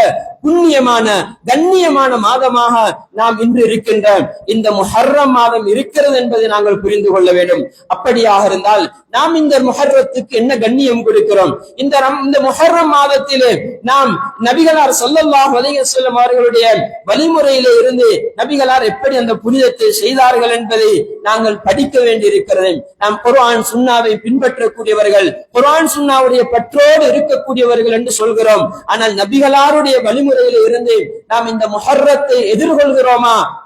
புண்ணியமான கண்ணியமான மாதமாக நாம் இன்று இருக்கின்ற இந்த முஹர்ரம் மாதம் இருக்கிறது என்பதை நாங்கள் புரிந்து கொள்ள வேண்டும். அப்படியாக இருந்தால் நாம் இந்த முஹர்ரத்துக்கு என்ன கண்ணியம் கொடுக்கிறோம்? இந்த முஹர்ரம் மாதத்திலே நாம் நபிகளார் ஸல்லல்லாஹு அலைஹி வஸல்லம் அவர்களுடைய வழிமுறையிலே இருந்து நபிகளார் எப்படி அந்த புனிதத்தை செய்தார்கள் என்பதை நாங்கள் படிக்க வேண்டி இருக்கிறது. நாம் குர்ஆன் சுன்னாவை பின்பற்றக்கூடியவர்கள், குர்ஆன் சுன்னாவுடைய பற்றோடு இருக்கக்கூடியவர்கள் என்று சொல்கிறோம். ஆனால் நபிகளாருடைய வழிமுறையிலே இருந்து நாம் இந்த முஹர்ரத்தை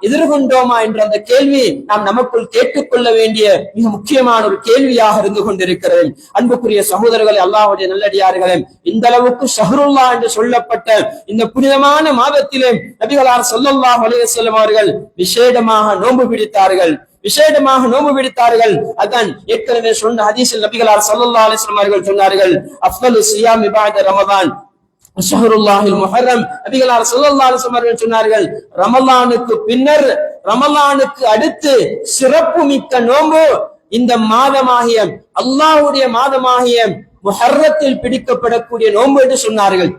எதிர்கொண்டோமா என்ற அந்த கேள்வி நாம் நமக்குள் கேட்டுக்கொள்ள வேண்டிய மிக முக்கியமான ஒரு கேள்வியாக இருந்து கொண்டிருக்கிறது. அன்புக்குரிய சகோதரர்களே, அல்லாஹ்வுடைய நல்லடியார்களே, இந்த அளவுக்கு ஷஹ்ருல்லாஹ் என்று சொல்லப்பட்ட இந்த புனிதமான மாதத்திலே நபிகளார் ஸல்லல்லாஹு அலைஹி வஸல்லம் அவர்கள் விசேடமாக நோன்பு பிடித்தார்கள். அதான் ஏற்கனவே சொன்ன ஹதீஸில் நபிகளார் ஸல்லல்லாஹு அலைஹி வஸல்லம் அவர்கள் சொன்னார்கள், அஃலலு ஸியாமி பஅத ரமதான் ஷஹ்ருல்லாஹில் முஹர்ரம். நபிகளார் ஸல்லல்லாஹு அலைஹி வஸல்லம் அவர்கள் சொன்னார்கள், ரமலானுக்கு பின்னர், ரமலானுக்கு அடுத்து சிறப்பு மிக்க நோன்பு இந்த மாதமாகிய அல்லாஹ்வுடைய மாதமாகிய முஹர்ரத்தில் பிடிக்கப்படக்கூடிய நோன்பு என்று சொன்னார்கள்.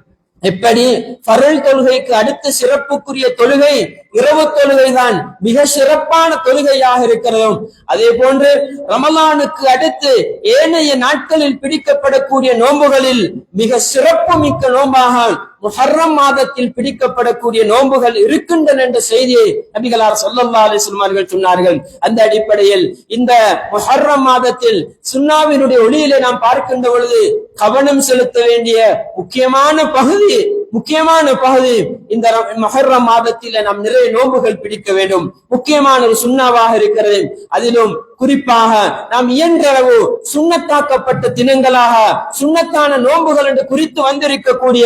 எப்படி ஃபர்ல் தொழுகைக்கு அடுத்து சிறப்புக்குரிய தொழுகை இரவு தொழுகை தான் மிக சிறப்பான தொழுகையாக இருக்கிறதோ, அதே போன்று ரமலானுக்கு அடுத்து ஏனைய நாட்களில் பிடிக்கப்படக்கூடிய நோன்புகளில் மிக சிறப்பு மிக்க நோன்பாக முஹர்ரம் மாதத்தில் பிடிக்கப்படக்கூடிய நோன்புகள் இருக்கின்றன என்ற செய்தியை நபிகளார் ஸல்லல்லாஹு அலைஹி வஸல்லம் அவர்கள் சொன்னார்கள். அந்த அடிப்படையில் இந்த முஹர்ரம் மாதத்தில் சுன்னாவினுடைய ஒளியிலே நாம் பார்க்கின்ற பொழுது கவனம் செலுத்த வேண்டிய முக்கியமான பகுதி இந்த முஹர்ரம் மாதத்திலே நாம் நிறைய நோன்புகள் பிடிக்க வேண்டும். முக்கியமான ஒரு சுன்னாவாக இருக்கிறது. அதிலும் குறிப்பாக நாம் இயன்றளவு சுன்னத்தாக்கப்பட்ட தினங்களாக சுன்னத்தான நோன்புகள் என்று குறித்து வந்திருக்கக்கூடிய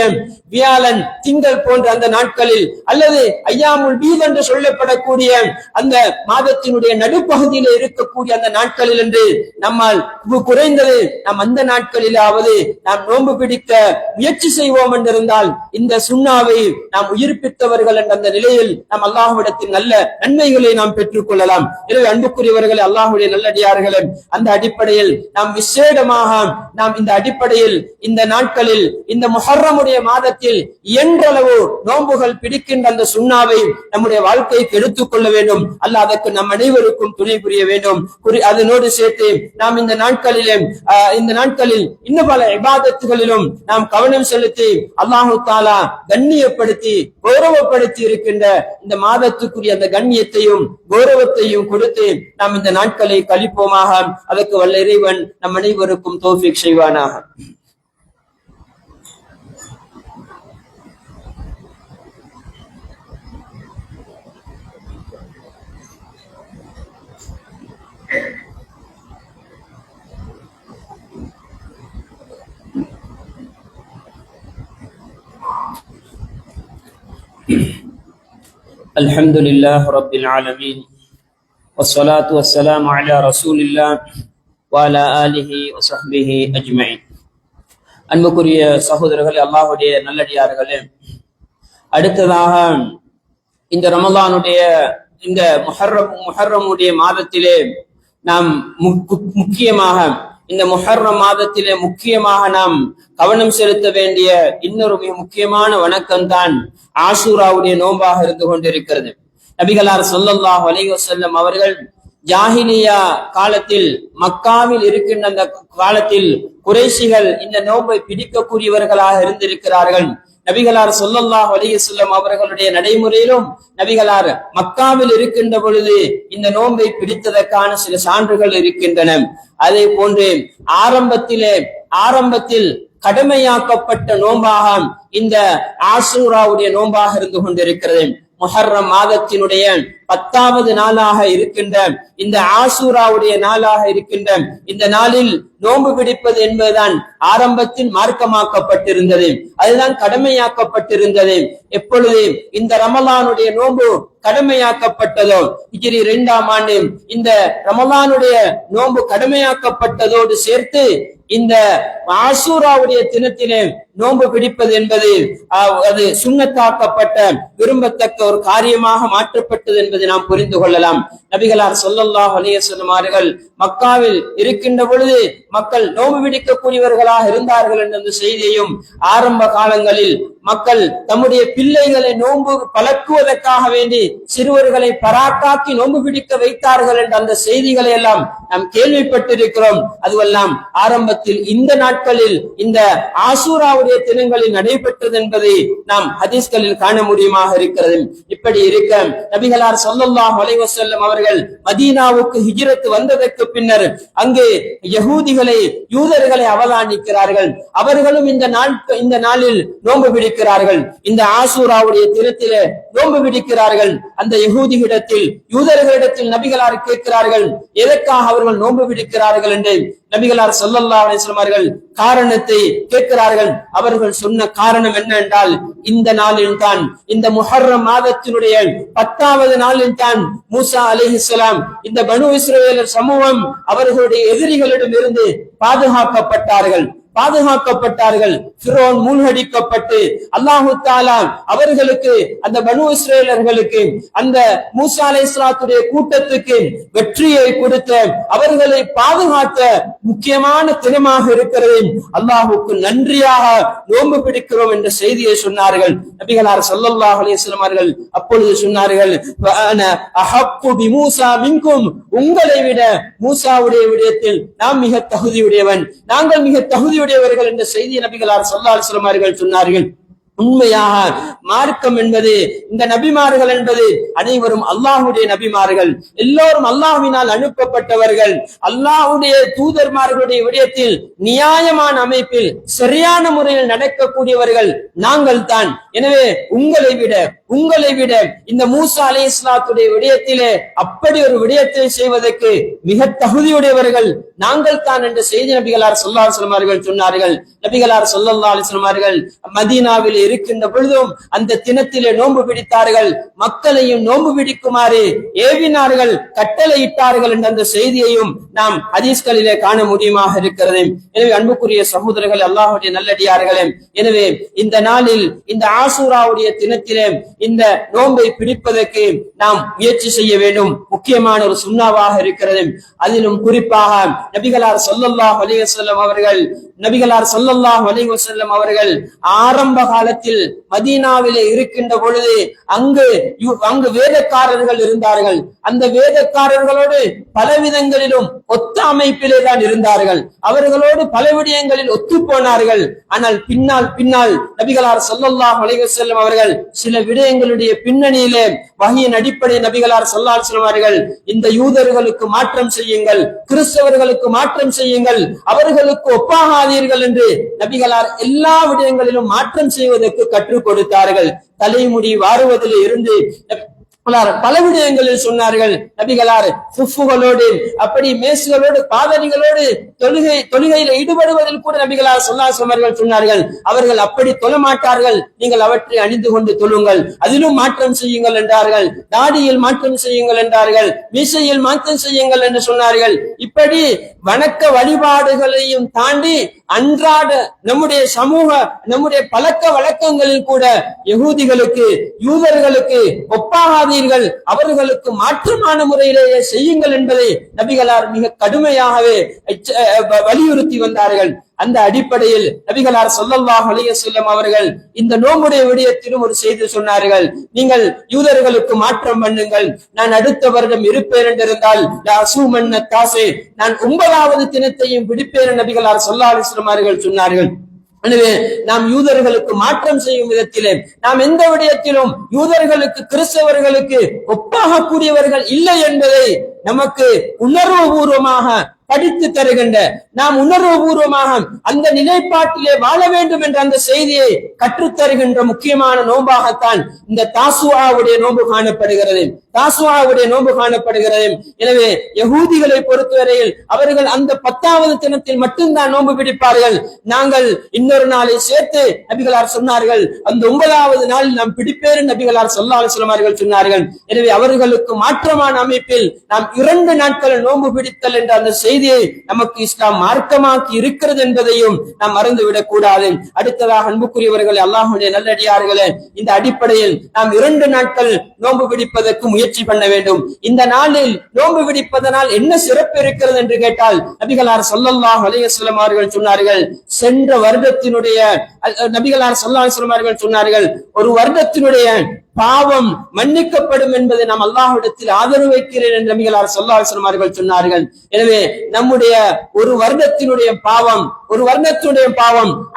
வியாழன், திங்கள் போன்ற அந்த நாட்களில் அல்லது ஐயாமுல் பீத் என்று சொல்லப்படக்கூடிய அந்த மாதத்தினுடைய நடுப்பகுதியில் இருக்கக்கூடிய அந்த நாட்களில் என்று நம்மால் குறைந்தது நாம் அந்த நாட்களிலாவது நாம் நோன்பு பிடிக்க முயற்சி செய்வோம் என்றிருந்தால் இந்த சுன்னாவை நாம் உயிர்ப்பித்தவர்கள் என்ற அந்த நிலையில் நாம் அல்லாஹ்விடத்தில் நல்ல நன்மைகளை நாம் பெற்றுக் கொள்ளலாம். எனவே அன்புக்குரியவர்களே, அல்லாஹ்வுடைய நல்லடியார்களே, அந்த அடிப்படையில் நாம் விசேடமாக இந்த அடிப்படையில் இந்த நாட்களில் இந்த முஹர்ரமுடைய மாதத்தில் இயன்றளவு நோன்புகள் பிடிக்கின்ற அந்த சுன்னாவை நம்முடைய வாழ்க்கைக்கு எடுத்துக்கொள்ள வேண்டும். அல்லாஹ் அதற்கு நம் அனைவருக்கும் துணை புரிய வேண்டும். அதனோடு சேர்த்து நாம் இந்த நாட்களில் இன்னும் பல இபாதத்துகளிலும் நாம் கவனம் செலுத்தி அல்லாஹு தாலா கண்ணியப்படுத்தி கௌரவப்படுத்தி இருக்கின்ற இந்த மாதத்துக்குரிய அந்த கண்ணியத்தையும் கௌரவத்தையும் கொடுத்து நாம் இந்த நாட்களை கழிப்போமாக. அதற்கு வல்ல இறைவன் நம் அனைவருக்கும் தௌஃபீக் செய்வானாக. அல்ஹம்துலில்லாஹி ரப்பில் ஆலமீன் வஸ்ஸலாத்து வஸ்ஸலாமு அலா ரசூலில்லாஹ் வ அலா ஆலிஹி வ ஸஹ்பிஹி அஜ்மஈன். அன்புக்குரிய சகோதரர்களே, அல்லாஹ்வுடைய நல்லடியார்களே, அடுத்ததாக இந்த ரமலானுடைய இந்த முஹர்ரமுடைய மாதத்திலே நாம் முக்கியமாக இந்த முஹர்ரம் மாதத்திலே முக்கியமாக நாம் கவனம் செலுத்த வேண்டிய இன்னொரு மிக முக்கியமான வணக்கம் தான் ஆஷூராவுடைய நோன்பாக இருந்து கொண்டிருக்கிறது. நபிகளார் ஸல்லல்லாஹு அலைஹி வஸல்லம் அவர்கள் ஜாஹிலியா காலத்தில் மக்காவில் இருக்கின்ற அந்த காலத்தில் குறைஷிகள் இந்த நோன்பை பிடிக்கக்கூடியவர்களாக இருந்திருக்கிறார்கள். நபிகளார் ஸல்லல்லாஹு அலைஹி வஸல்லம் அவர்களுடைய நடைமுறையிலும் நபிகளார் மக்காவில் இருக்கின்ற பொழுது இந்த நோன்பை பிடித்ததற்கான சில சான்றுகள் இருக்கின்றன. அதே போன்று ஆரம்பத்தில் கடமையாக்கப்பட்ட நோன்பாக இந்த ஆஷூராவுடைய நோன்பாக இருந்து கொண்டிருக்கிறது. முஹர்ரம் மாதத்தினுடைய 10வது நாளாக இருக்கின்ற இந்த ஆஷூராவுடைய நாளாக இருக்கின்ற இந்த நாளில் நோன்பு பிடிப்பது என்பதுதான் ஆரம்பத்தில் மார்க்கமாக்கப்பட்டிருந்தது, அதுதான் கடமையாக்கப்பட்டிருந்தது. எப்பொழுது இந்த ரமலானுடைய நோன்பு கடமையாக்கப்பட்டதோ, ஹிஜ்ரி 2ஆம் ஆண்டு இந்த ரமலானுடைய நோன்பு கடமையாக்கப்பட்டதோடு சேர்த்து இந்த ஆஷூராவுடைய தினத்திலே நோன்பு பிடிப்பது என்பது அது சுன்னத்தாக்கப்பட்ட விரும்பத்தக்க ஒரு காரியமாக மாற்றப்பட்டது என்பதை நாம் புரிந்து கொள்ளலாம். நபிகளார் ஸல்லல்லாஹு அலைஹி வஸல்லம் அவர்கள் மக்காவில் இருக்கின்ற பொழுது மக்கள் நோன்பு பிடிக்கக்கூடியவர்களாக இருந்தார்கள் என்ற செய்தியையும், ஆரம்ப காலங்களில் மக்கள் தம்முடைய பிள்ளைகளை நோன்பு பழக்குவதற்காக வேண்டி சிறுவர்களை பராக்காக்கி நோன்பு பிடிக்க வைத்தார்கள் என்ற அந்த செய்திகளை எல்லாம் நாம் கேள்விப்பட்டிருக்கிறோம். அதுவெல்லாம் ஆரம்பத்தில் இந்த நாட்களில் இந்த ஆஷூராவுடைய தினங்களில் நடைபெற்றது என்பதை நாம் ஹதீஸ்களில் காண முடியுமாக இருக்கிறது. இப்படி இருக்க நபிகளார் ஸல்லல்லாஹு அலைஹி வஸல்லம் அவர்கள் மதீனாவுக்கு ஹிஜ்ரத் வந்ததற்கு பின்னர் அங்கே யூதர்களை அவதானிக்கிறார்கள். அவர்களும் இந்த நாளில் நோன்பு பிடிக்கிறார்கள். இந்த ஆஷூராவுடைய தினத்திலே நோன்பு பிடிக்கிறார்கள். அந்த யூதர்களிடத்தில் நபிகளார் கேட்கிறார்கள், எதற்காக அவர்கள் நோன்பு பிடிக்கிறார்கள் என்று நபிகளார் ஸல்லல்லாஹு அலைஹி வஸல்லம் அவர்கள் காரணத்தை கேட்கிறார்கள். அவர்கள் சொன்ன காரணம் என்ன என்றால், இந்த நாளில் தான், இந்த முஹர்ரம் மாதத்தினுடைய 10வது நாளில் தான் மூசா அலைஹிஸ்ஸலாம் இந்த பனு இஸ்ரவேலர் சமூகம் அவர்களுடைய எதிரிகளிடம் இருந்து பாதுகாக்கப்பட்டார்கள். ஃபிரௌன் மூழ்கடிக்கப்பட்டு அல்லாஹ் தஆலா அவர்களுக்கு, அந்த பனு இஸ்ரவேலர்களுக்கு, அந்த மூசா அலைஹிஸ்ஸலாத்துடைய கூட்டத்துக்கு வெற்றியை கொடுத்த, அவர்களை பாதுகாத்த முக்கியமான தினமாக இருக்கிறது. அல்லாஹ்வுக்கு நன்றியாக நோன்பு பிடிக்கிறோம் என்ற செய்தியை சொன்னார்கள். நபிகளார் ஸல்லல்லாஹு அலைஹி வஸல்லம் அவர்கள் அப்பொழுது சொன்னார்கள், வஅன அஹப்பு பிமூசா மின்கும், உங்களை விட மூசாவுடைய விடயத்தில் நாம் மிக தகுதியுடையவன், நாங்கள் மிக தகுதியுடையவர்கள் என்ற செய்தியை நபிகளார் ஸல்லல்லாஹு அலைஹி வஸல்லம் அவர்கள் சொன்னார்கள். உண்மையாக மார்க்கம் என்பது, இந்த நபிமார்கள் என்பது அனைவரும் அல்லாஹ்வுடைய நபிமார்கள், எல்லோரும் அல்லாஹ்வினால் அனுப்பப்பட்டவர்கள். அல்லாஹ்வுடைய தூதர்மார்களுடைய விடயத்தில் நியாயமான அமைப்பில் சரியான முறையில் நடக்கக்கூடியவர்கள் நாங்கள் தான். எனவே உங்களை விட இந்த மூசா அலைஹிஸ்ஸலாத்துடைய விடயத்திலே அப்படி ஒரு விடயத்தை செய்வதற்கு மிக தகுதியுடையவர்கள் நாங்கள் தான் என்ற செய்தி நபிகளார் ஸல்லல்லாஹு அலைஹி வஸல்லம் அவர்கள் சொன்னார்கள். நபிகளார் ஸல்லல்லாஹு அலைஹி வஸல்லம் அவர்கள் மதீனாவில் இருக்கின்ற பொழுதும் அந்த தினத்திலே நோன்பு பிடித்தார்கள். மக்களையும் நோன்பு பிடிக்குமாறு ஏவினார்கள், கட்டளையிட்டார்கள் என்ற அந்த செய்தியையும் நாம் ஹதீஸ்களிலே காண முடியுமாக இருக்கிறது. எனவே அன்புக்குரிய சகோதரர்கள், அல்லாஹ்வுடைய நல்லடியார்களே, எனவே இந்த நாளில், இந்த ஆஷூராவுடைய தினத்திலே இந்த நோன்பை பிடிப்பதற்கு நாம் முயற்சி செய்ய வேண்டும். முக்கியமான ஒரு சுன்னாவாக இருக்கிறது. அதிலும் குறிப்பாக நபிகளார் ஸல்லல்லாஹு அலைஹி வஸல்லம் அவர்கள் ஆரம்ப காலத்தில் மதீனாவிலே இருக்கின்ற பொழுது அங்கு வேதக்காரர்கள் இருந்தார்கள். அந்த வேதக்காரர்களோடு பலவிதங்களிலும் ஒத்த அமைப்பிலே தான் இருந்தார்கள். அவர்களோடு பல விடயங்களில் ஒத்து போனார்கள். ஆனால் பின்னால் நபிகளார் ஸல்லல்லாஹு அலைஹி வஸல்லம் அவர்கள் சில விடயங்களுடைய பின்னணியிலே வஹியின் அடிப்படை நபிகளார் ஸல்லல்லாஹு அலைஹி வஸல்லம் அவர்கள், இந்த யூதர்களுக்கு மாற்றம் செய்யுங்கள், கிறிஸ்தவர்களுக்கு மாற்றம் செய்யுங்கள், அவர்களுக்கு ஒப்பாகாதீர்கள் என்று நபிகளார் எல்லா விடயங்களிலும் மாற்றம் செய்வதற்கு கற்றுக் கொடுத்தார்கள். தலைமுடி வாருவதில் இருந்து பல விடயங்களில் சொன்னார்கள். நபிகளார் சுஃபுகளோடு, அப்படி மேசுகளோடு, பாதணிகளோடு தொழுகையில ஈடுபடுவதில் கூட நபிகளார் ஸல்லல்லாஹு சொன்னார்கள். அவர்கள் அப்படி தொழமாட்டார்கள், நீங்கள் அவற்றை அணிந்து கொண்டு தொழுங்கள், அதிலும் மாற்றம் செய்யுங்கள் என்றார்கள். தாடியில் மாற்றம் செய்யுங்கள் என்றார்கள், மீசையில் மாற்றம் செய்யுங்கள் என்று சொன்னார்கள். இப்படி வணக்க வழிபாடுகளையும் தாண்டி அன்றாட நம்முடைய சமூக நம்முடைய பழக்க வழக்கங்களில் கூட யகூதிகளுக்கு யூதர்களுக்கு ஒப்பாகாதீர்கள், அவர்களுக்கு மாற்றமான முறையிலேயே செய்யுங்கள் என்பதை நபிகளார் மிக கடுமையாகவே வலியுறுத்தி வந்தார்கள். அந்த அடிப்படையில் நபிகளார் ஸல்லல்லாஹு அலைஹி வஸல்லம் அவர்கள் இந்த நோம்புடைய விடயத்திலும் ஒரு செய்தி சொன்னார்கள். நீங்கள் யூதர்களுக்கு மாற்றம் பண்ணுங்கள், நான் அடுத்த வருடம் இருப்பேன் என்றிருந்தால் நான் 9வது தினத்தையும் பிடிப்பேன் நபிகளார் ஸல்லல்லாஹு அலைஹி வஸல்லம் அவர்கள் சொன்னார்கள். எனவே நாம் யூதர்களுக்கு மாற்றம் செய்யும் விதத்திலே நாம் எந்த விடயத்திலும் யூதர்களுக்கு கிறிஸ்தவர்களுக்கு ஒப்பாக கூடியவர்கள் இல்லை என்பதை நமக்கு உணர்வு பூர்வமாக படித்து தருகின்ற, நாம் உணர்வு பூர்வமாக அந்த நிலைப்பாட்டிலே வாழ வேண்டும் என்ற அந்த செய்தியை கற்றுத்தருகின்ற முக்கியமான நோம்பாகத்தான் இந்த தாசுஆவுடைய நோன்பு காணப்படுகிறது. தாசுஆவுடைய நோன்பு காணப்படுகிறது. எனவே யகூதிகளை பொறுத்தவரையில் அவர்கள் அந்த 10வது தினத்தில் மட்டும்தான் நோன்பு பிடிப்பார்கள். நாங்கள் இன்னொரு நாளை சேர்த்து நபிகளார் சொன்னார்கள், அந்த 9வது நாள் நாம் பிடிப்பேன் நபிகளார் ஸல்லல்லாஹு அலைஹி வஸல்லம் அவர்கள் சொன்னார்கள். எனவே அவர்களுக்கு மாற்றமான அமைப்பில் நாம் 2 நாட்கள் நோன்பு பிடித்தல் என்ற அந்த செய்தியை நமக்கு இஸ்லாம் மார்க்கமாக்கி இருக்கிறது என்பதையும் நாம் மறந்துவிடக் கூடாது. அடுத்ததாக அன்புக்குரியவர்களே, அல்லாஹ்வுடைய நல்லடியார்களே, இந்த அடிப்படையில் நாம் 2 நாட்கள் நோன்பு பிடிப்பதற்கு முயற்சி பண்ண வேண்டும். இந்த நாளில் நோன்பு பிடிப்பதனால் என்ன சிறப்பு இருக்கிறது என்று கேட்டால் நபிகளார் ஸல்லல்லாஹு அலைஹி வஸல்லம் அவர்கள் சொன்னார்கள், சென்ற வருடத்தினுடைய நபிகளார் ஸல்லல்லாஹு அலைஹி வஸல்லம் அவர்கள் சொன்னார்கள், ஒரு வருடத்தினுடைய பாவம் மன்னிக்கப்படும் என்பதை நாம் அல்லாஹ்விடத்தில் ஆதரவு வைக்கிறேன் என்று நபிகளார் ஸல்லல்லாஹு அலைஹி வஸல்லம் அவர்கள் சொன்னார்கள். எனவே நம்முடைய ஒரு வருடத்தினுடைய பாவம்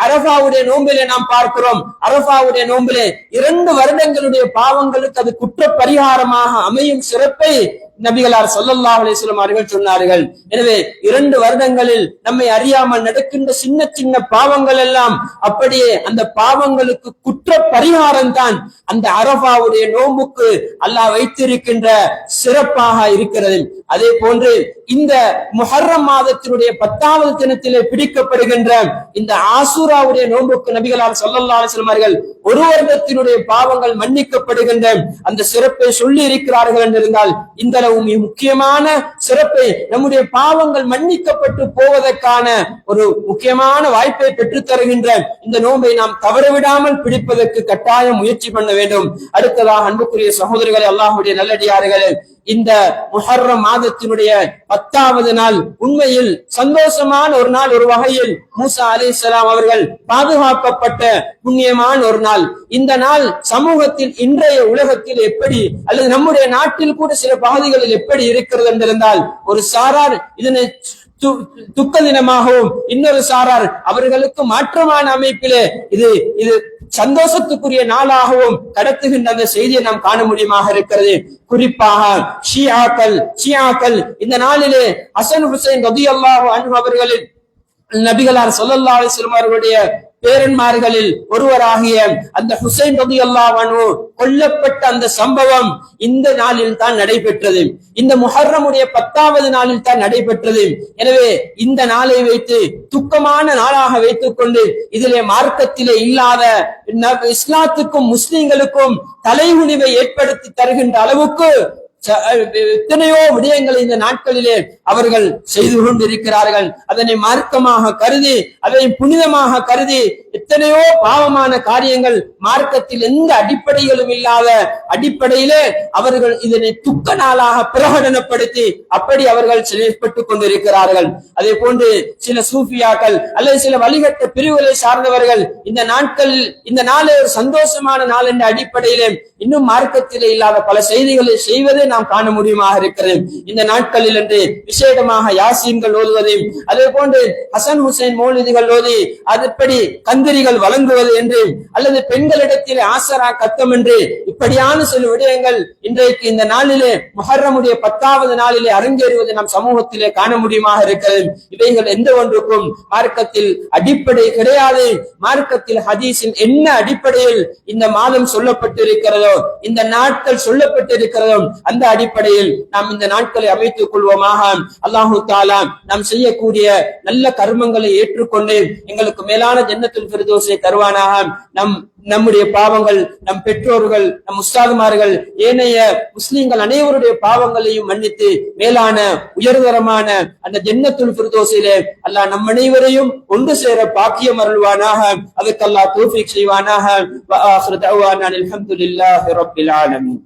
அரஃபாவுடைய நோம்பிலே நாம் பார்க்கிறோம். அரஃபாவுடைய நோம்பிலே 2 வருடங்களுடைய பாவங்களுக்கு அது குற்ற பரிகாரமாக அமையும் சிறப்பை நபிகளார் ஸல்லல்லாஹு அலைஹி வஸல்லம் அவர்கள் சொன்னார்கள். எனவே 2 வருடங்களில் நம்மை அறியாமல் நடக்கின்ற சின்ன சின்ன பாவங்கள் எல்லாம் அப்படியே அந்த பாவங்களுக்கு குற்ற பரிகாரம் தான் அந்த அரஃபாவுடைய நோம்புக்கு அல்லாஹ் வைத்திருக்கின்ற சிறப்பாக இருக்கிறது. அதே போன்று இந்த முஹர்ரம் மாதத்தினுடைய 10வது தினத்திலே பிடிக்கப்படுகின்ற இந்த ஆசூராவுடைய நோம்புக்கு நபிகளார் ஸல்லல்லாஹு அலைஹி வஸல்லம் அவர்கள் ஒரு வருடத்தினுடைய பாவங்கள் மன்னிக்கப்படுகின்ற அந்த சிறப்பை சொல்லி இருக்கிறார்கள் என்றிருந்தால் இந்த முக்கியமான சிறப்பை நம்முடைய பாவங்கள் மன்னிக்கப்பட்டு போவதற்கான ஒரு முக்கியமான வாய்ப்பை பெற்றுத் தருகின்ற இந்த நோன்பை நாம் தவறவிடாமல் பிடிப்பதற்கு கட்டாயம் முயற்சி பண்ண வேண்டும். அடுத்ததாக அன்புக்குரிய சகோதரர்களே, அல்லாஹ்வுடைய நல்லடியார்களே, இந்த முஹர்ரம் மாதத்தினுடைய 10வது நாள் உண்மையில் சந்தோஷமான ஒரு நாள். ஒரு வகையில் மூசா அலைஹிஸ்ஸலாம் அவர்கள் பாதுகாக்கப்பட்ட புண்ணியமான ஒரு நாள். இந்த நாள் சமூகத்தில் இன்றைய உலகத்தில் எப்படி அல்லது நம்முடைய நாட்டில் கூட சில பகுதிகளில் எப்படி இருக்கிறது என்றிருந்தால், ஒரு சாரார் இதனை துக்க தினமாகவும் இன்னொரு சாரார் அவர்களுக்கு மாற்றமான அமைப்பிலே இது சந்தோஷத்துக்குரிய நாளாகவும் கடத்துகின்ற அந்த செய்தியை நாம் காண முடியுமாக இருக்கிறது. குறிப்பாக ஷியாக்கள் இந்த நாளிலே ஹசன் ஹுசைன் ரலியல்லாஹு அன்ஹு அவர்களின் நபிகளார் ஸல்லல்லாஹு அலைஹி வஸல்லம் அவர்களுடைய பேரன்மார்களில் ஒருவராகிய அந்த ஹுசைன் ரலியல்லாஹு அன்ஹு கொல்லப்பட்ட அந்த சம்பவம் இந்த நாளில் தான் நடைபெற்றது. இந்த முஹர்ரமுடைய 10வது நாளில் தான் நடைபெற்றது. எனவே இந்த நாளை வைத்து துக்கமான நாளாக வைத்துக் கொண்டு இதிலே மார்க்கத்திலே இல்லாத இஸ்லாத்துக்கும் முஸ்லிம்களுக்கும் தலைகுனிவை ஏற்படுத்தி தருகின்ற அளவுக்கு எத்தனையோ விடயங்களை இந்த நாட்களிலே அவர்கள் செய்து கொண்டிருக்கிறார்கள். அதனை மார்க்கமாக கருதி அதை புனிதமாக கருதி எத்தனையோ பாவமான காரியங்கள் மார்க்கத்தில் எந்த அடிப்படைகளும் இல்லாத அடிப்படையிலே அவர்கள் இதனை துக்க நாளாக பிரகடனப்படுத்தி அப்படி அவர்கள் செயல்பட்டுக் கொண்டிருக்கிறார்கள். அதே போன்று சில சூஃபியாக்கள் அல்லது சில வழிகட்ட பிரிவுகளை சார்ந்தவர்கள் இந்த நாளை ஒரு சந்தோஷமான நாள் என்ற அடிப்படையிலே இன்னும் மார்க்கத்திலே இல்லாத பல செய்திகளை செய்வதை நாம் காண முடியுமாக இருக்கிறது. இந்த நாட்களில் என்று விசேடமாக யாசீன்கள் ஓதுவதையும் அதே போன்று ஹசன் ஹுசைன் மௌலிதுகள் ஓதி அதுபடி கந்திரிகள் வழங்குவது என்று அல்லது பெண்களிடத்தில் ஆசரா கத்தம் என்று இப்படியான சில விடயங்கள் இன்றைக்கு இந்த நாளிலே முஹர்ரமுடைய 10வது நாளிலே அரங்கேறுவதை நாம் சமூகத்திலே காண முடியுமாக இருக்கிறது. இவைகள் எந்த ஒன்றுக்கும் மார்க்கத்தில் அடிப்படை கிடையாது. மார்க்கத்தில் ஹதீஸில் என்ன அடிப்படையில் இந்த மாதம் சொல்லப்பட்டிருக்கிறதோ, இந்த நாட்கள் சொல்லப்பட்டிருக்கிறதோ, அந்த அடிப்படையில் நாம் இந்த நாட்களை அமைத்துக் கொள்வோமாக. அல்லாஹு தஆலா நாம் செய்யக்கூடிய நல்ல கர்மங்களை ஏற்றுக்கொண்டு எங்களுக்கு மேலான ஜன்னத்துல் ஃபிர்தௌஸை தருவானாக. நம்முடைய பாவங்கள், நம் பெற்றோர்கள், நம் உஸ்தாதுமார்கள், ஏனைய முஸ்லிம்கள் அனைவருடைய பாவங்களையும் மன்னித்து மேலான உயர்தரமான அந்த ஜன்னத்துல் ஃபிர்தௌஸிலே அல்லாஹ் நம் அனைவரையும் ஒன்று சேர பாக்கியம் அருள்வானாக. அதுக்கு அல்லாஹ் தௌஃபீக் செய்வானாக. வ ஆகிரு தஅவானா அல்ஹம்துலில்லாஹி ரப்பில் ஆலமீன்.